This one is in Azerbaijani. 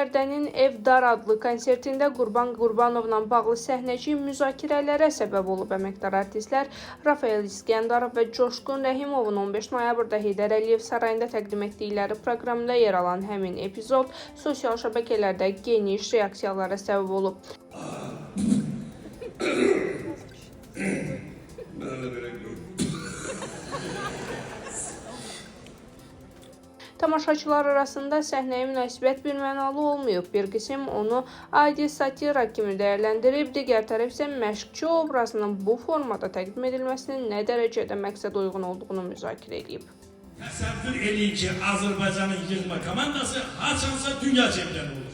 Bərdənin Evdar adlı konsertində Qurban Qurbanovla bağlı səhnəci müzakirələrə səbəb olub. Əməkdar artistlər Rafael İsgəndarov və Coşqun Rəhimovun 15 noyabrda Heydər Əliyev sarayında təqdim etdikləri proqramda yer alan həmin epizod sosial şəbəkələrdə geniş reaksiyalara səbəb olub. Tamaşaçılar arasında səhnəyə münasibət bir mənalı olmayıb. Bir qism onu adi satira kimi dəyərləndirib, digər tərəf isə məşqçi obrazının bu formada təqdim edilməsinin nə dərəcədə məqsəd uyğun olduğunu müzakirə edib. Təsəvvür edin ki, Azərbaycanın yığma komandası haçansa dünya çempionu oldu.